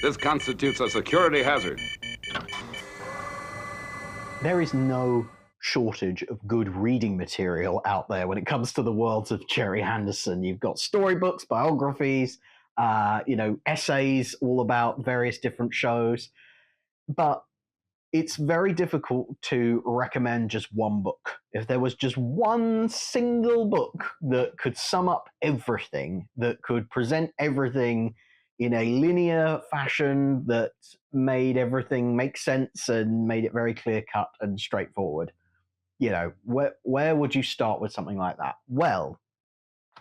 This constitutes a security hazard. There is no shortage of good reading material out there when it comes to the worlds of Gerry Anderson. You've got storybooks, biographies, essays all about various different shows, but it's very difficult to recommend just one book. If there was just one single book that could sum up everything, that could present everything in a linear fashion that made everything make sense and made it very clear cut and straightforward, where would you start with something like that? Well,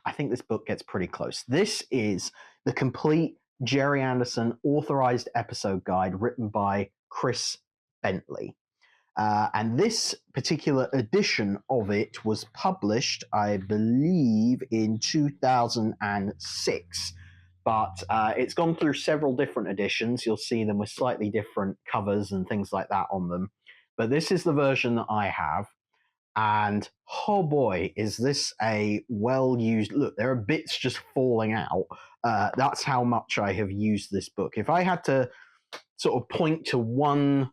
I think this book gets pretty close. This is the complete Gerry Anderson authorized episode guide written by Chris Bentley. And this particular edition of it was published, I believe, in 2006. But it's gone through several different editions. You'll see them with slightly different covers and things like that on them. But this is the version that I have. And oh boy, is this a well-used... Look, there are bits just falling out. That's how much I have used this book. If I had to sort of point to one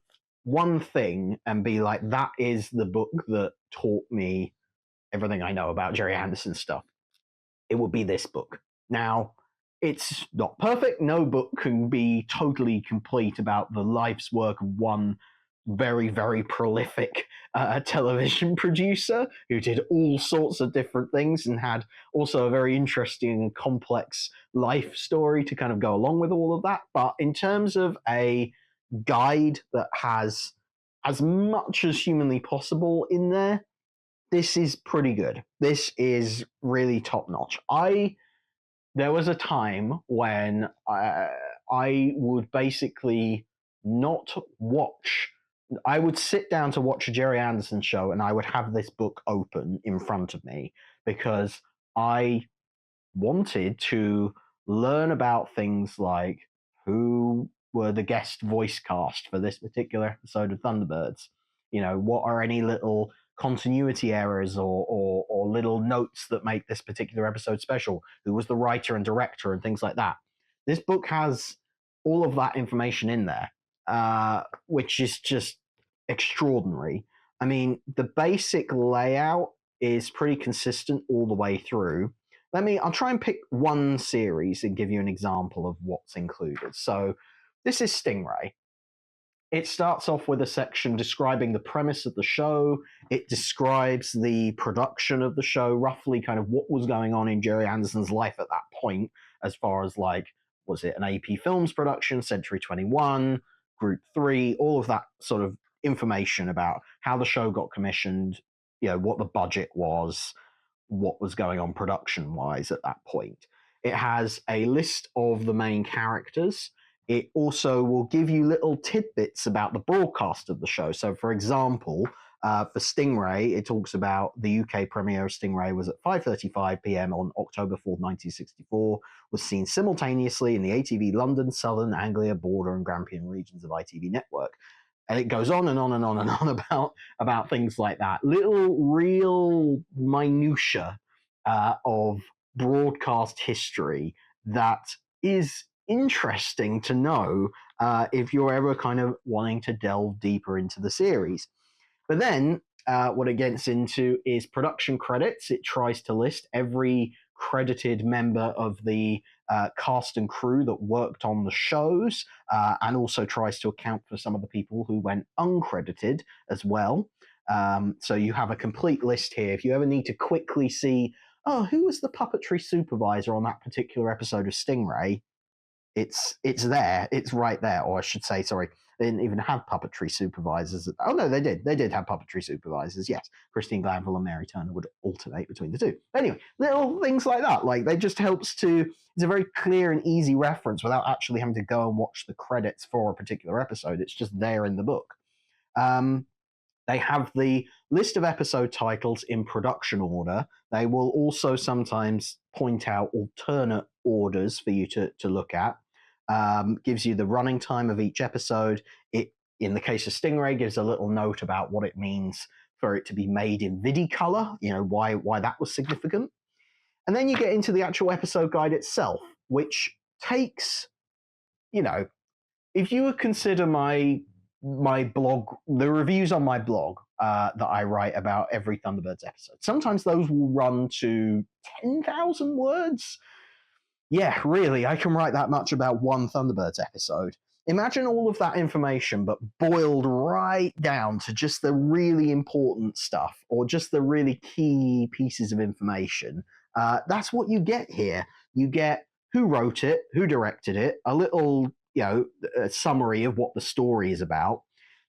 thing and be like, that is the book that taught me everything I know about Gerry Anderson stuff, it would be this book. Now, it's not perfect. No book can be totally complete about the life's work of one very, very prolific television producer who did all sorts of different things and had also a very interesting and complex life story to kind of go along with all of that. But in terms of a guide that has as much as humanly possible in there, this is pretty good. This is really top notch. There was a time when I would basically not watch. I would sit down to watch a Gerry Anderson show and I would have this book open in front of me because I wanted to learn about things like who were the guest voice cast for this particular episode of Thunderbirds. What are any little continuity errors or little notes that make this particular episode special? Who was the writer and director and things like that? This book has all of that information in there, which is just extraordinary. I mean, the basic layout is pretty consistent all the way through. I'll try and pick one series and give you an example of what's included. So this is Stingray. It starts off with a section describing the premise of the show. It describes the production of the show, roughly kind of what was going on in Gerry Anderson's life at that point, as far as was it an AP Films production, Century 21, Group 3, all of that sort of information about how the show got commissioned, what the budget was, what was going on production-wise at that point. It has a list of the main characters. It also will give you little tidbits about the broadcast of the show. So, for example, for Stingray, it talks about the UK premiere of Stingray was at 5:35 p.m. on October 4th, 1964, was seen simultaneously in the ATV London, Southern Anglia, Border and Grampian regions of ITV network. And it goes on and on and on and on about things like that. Little real minutiae of broadcast history that is interesting to know if you're ever kind of wanting to delve deeper into the series. But then what it gets into is production credits. It tries to list every credited member of the cast and crew that worked on the shows, and also tries to account for some of the people who went uncredited as well. So you have a complete list here. If you ever need to quickly see, who was the puppetry supervisor on that particular episode of Stingray, it's there. It's right there. Or I should say, sorry, they didn't even have puppetry supervisors. Oh, no, they did. They did have puppetry supervisors, yes. Christine Glanville and Mary Turner would alternate between the two. Anyway, little things like that. They just helps to... It's a very clear and easy reference without actually having to go and watch the credits for a particular episode. It's just there in the book. They have the list of episode titles in production order. They will also sometimes point out alternate orders for you to look at. Gives you the running time of each episode. It, in the case of Stingray, gives a little note about what it means for it to be made in Vidicolor, why that was significant. And then you get into the actual episode guide itself, which takes, if you would consider my blog, the reviews on my blog that I write about every Thunderbirds episode, sometimes those will run to 10,000 words. Yeah, really, I can write that much about one Thunderbirds episode. Imagine all of that information, but boiled right down to just the really important stuff, or just the really key pieces of information. That's what you get here. You get who wrote it, who directed it, a little, a summary of what the story is about.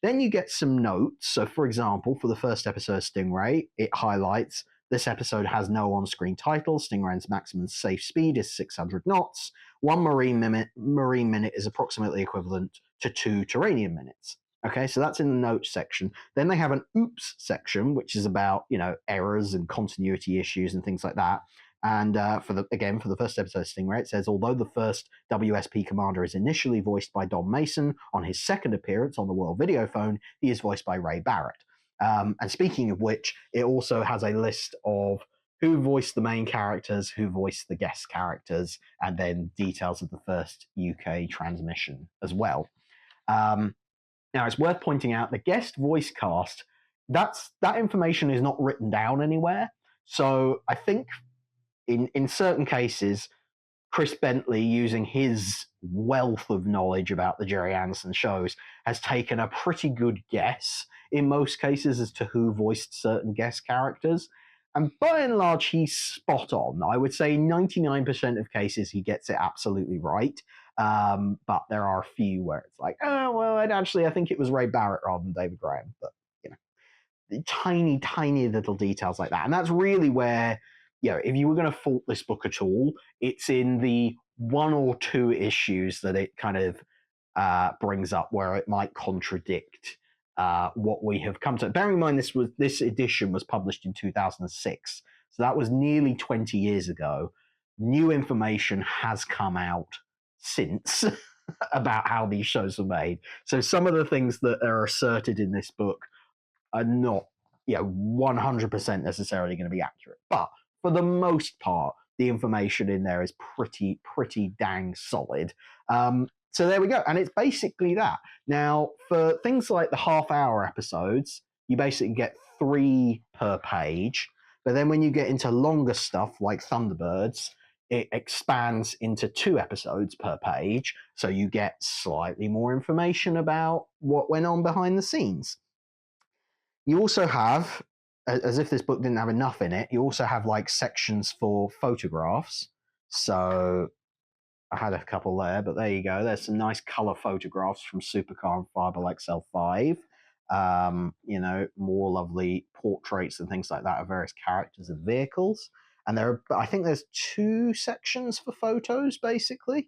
Then you get some notes. So, for example, for the first episode of Stingray, it highlights this episode has no on-screen title. Stingray's maximum safe speed is 600 knots. 1 marine minute is approximately equivalent to 2 Terranian minutes. Okay, so that's in the notes section. Then they have an oops section, which is about, errors and continuity issues and things like that. And for the first episode of Stingray, it says, although the first WSP commander is initially voiced by Don Mason, on his second appearance on the World Videophone, he is voiced by Ray Barrett. And speaking of which, it also has a list of who voiced the main characters, who voiced the guest characters, and then details of the first UK transmission as well. Now, it's worth pointing out the guest voice cast, that information is not written down anywhere. So I think in certain cases, Chris Bentley, using his wealth of knowledge about the Gerry Anderson shows, has taken a pretty good guess in most cases as to who voiced certain guest characters. And by and large, he's spot on. I would say 99% of cases he gets it absolutely right. But there are a few where it's like, oh, well, I think it was Ray Barrett rather than David Graham. But, tiny, tiny little details like that. And that's really where, if you were going to fault this book at all, it's in the 1 or 2 issues that it kind of brings up where it might contradict what we have come to. Bearing in mind, this edition was published in 2006, so that was nearly 20 years ago. New information has come out since about how these shows are made. So some of the things that are asserted in this book are not, 100% necessarily going to be accurate. But for the most part, the information in there is pretty dang solid. So there we go. And it's basically that. Now, for things like the half-hour episodes, you basically get 3 per page. But then when you get into longer stuff like Thunderbirds, it expands into 2 episodes per page. So you get slightly more information about what went on behind the scenes. You also have, as if this book didn't have enough in it, you also have like sections for photographs. So I had a couple there, but there you go. There's some nice color photographs from Supercar and Fireball XL5. More lovely portraits and things like that of various characters and vehicles. And I think there's 2 sections for photos, basically.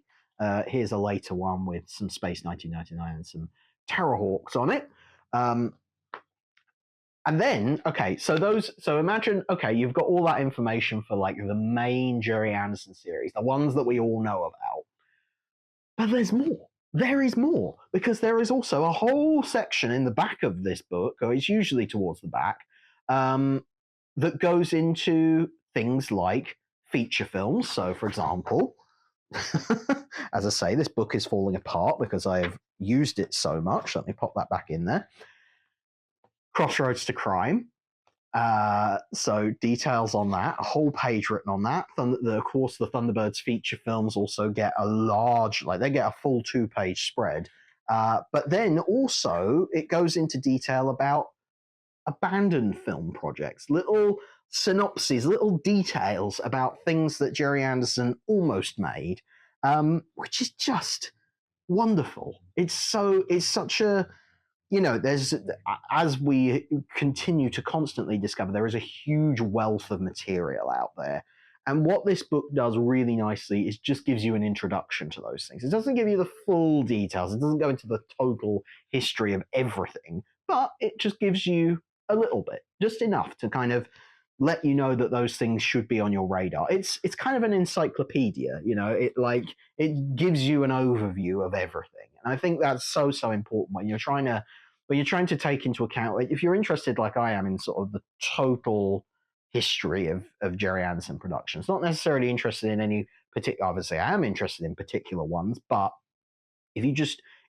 Here's a later one with some Space 1999 and some Terrorhawks on it. And then, so imagine, you've got all that information for like the main Gerry Anderson series, the ones that we all know about. But there's more. There is more, because there is also a whole section in the back of this book, or it's usually towards the back, that goes into things like feature films. So, for example, as I say, this book is falling apart because I have used it so much. Let me pop that back in there. Crossroads to Crime. So details on that, a whole page written on that. Of course, the Thunderbirds feature films also get they get a full 2-page spread. But then also it goes into detail about abandoned film projects, little synopses, little details about things that Gerry Anderson almost made, which is just wonderful. It's such a, there's, as we continue to constantly discover, there is a huge wealth of material out there. And what this book does really nicely is just gives you an introduction to those things. It doesn't give you the full details. It doesn't go into the total history of everything, but it just gives you a little bit, just enough to kind of let you know that those things should be on your radar. It's kind of an encyclopedia, it gives you an overview of everything. And I think that's so important when you're trying to take into account, if you're interested like I am in sort of the total history of Gerry Anderson productions, not necessarily interested in any particular, obviously I am interested in particular ones, but if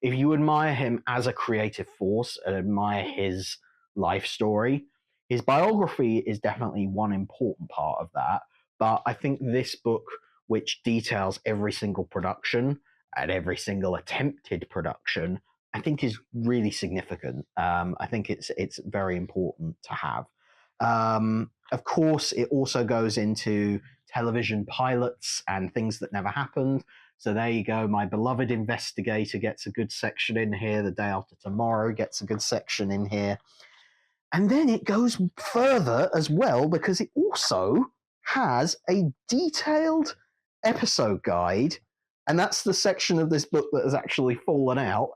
if you admire him as a creative force and admire his life story, his biography is definitely one important part of that. But I think this book, which details every single production and every single attempted production, I think is really significant. I think it's very important to have. Of course, it also goes into television pilots and things that never happened. So there you go. My beloved Investigator gets a good section in here. The Day After Tomorrow gets a good section in here. And then it goes further as well, because it also has a detailed episode guide. And that's the section of this book that has actually fallen out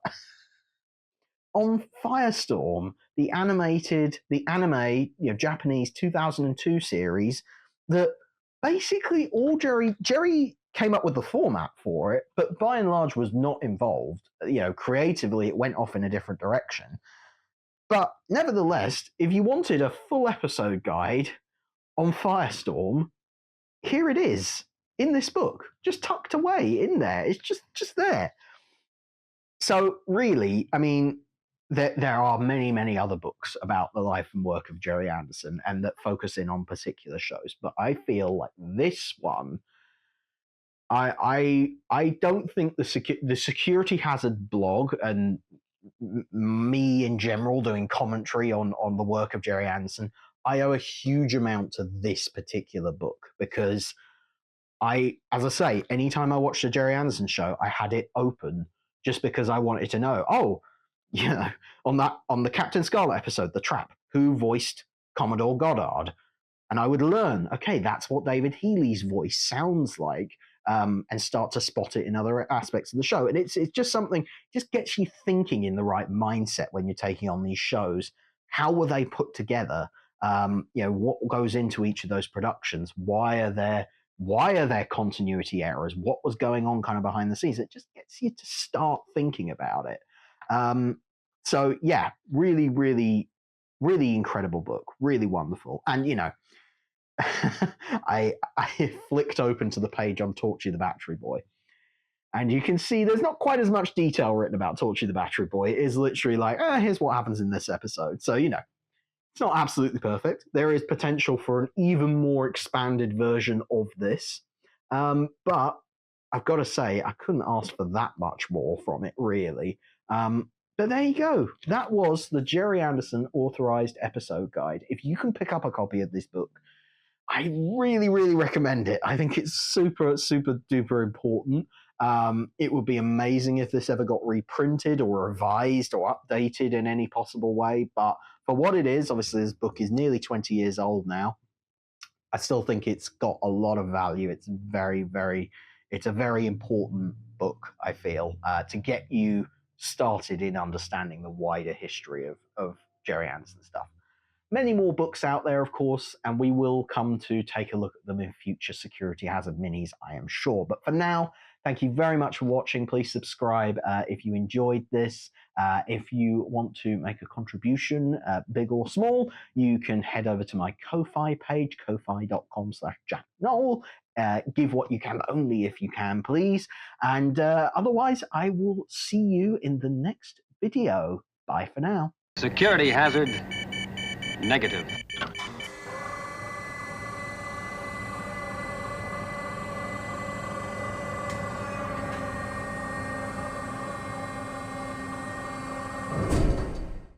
on Firestorm, the anime, Japanese 2002 series that basically all Gerry came up with the format for it, but by and large was not involved. Creatively it went off in a different direction. But nevertheless, if you wanted a full episode guide on Firestorm, here it is in this book, just tucked away in there. It's just there. So really, I mean, there are many, many other books about the life and work of Gerry Anderson and that focus in on particular shows. But I feel like this one, I don't think the Security Hazard blog and me in general doing commentary on the work of Gerry Anderson, I owe a huge amount to this particular book, because as I say, anytime I watched a Gerry Anderson show, I had it open just because I wanted to know, on the Captain Scarlet episode, The Trap, who voiced Commodore Goddard? And I would learn, okay, that's what David Healy's voice sounds like, and start to spot it in other aspects of the show. And it's just something, just gets you thinking in the right mindset when you're taking on these shows. How were they put together? What goes into each of those productions? Why are there continuity errors? What was going on kind of behind the scenes? It just gets you to start thinking about it. So yeah, really, really, really incredible book, really wonderful. And I flicked open to the page on Torchy the Battery Boy, and you can see there's not quite as much detail written about Torchy the Battery Boy. It is literally like, here's what happens in this episode. So it's not absolutely perfect. There is potential for an even more expanded version of this, but I've got to say, I couldn't ask for that much more from it, really. But there you go. That was the Gerry Anderson Authorised Episode Guide. If you can pick up a copy of this book, I really, really recommend it. I think it's super, super duper important. It would be amazing if this ever got reprinted or revised or updated in any possible way. But for what it is, obviously this book is nearly 20 years old now. I still think it's got a lot of value. It's it's a very important book, I feel, to get you started in understanding the wider history of Gerry Anderson stuff. Many more books out there, of course, and we will come to take a look at them in future Security Hazard minis, I am sure. But for now, thank you very much for watching. Please subscribe if you enjoyed this. If you want to make a contribution, big or small, you can head over to my Ko-Fi page, ko-fi.com/JackNoel. Give what you can, only if you can, please. And otherwise, I will see you in the next video. Bye for now. Security hazard negative.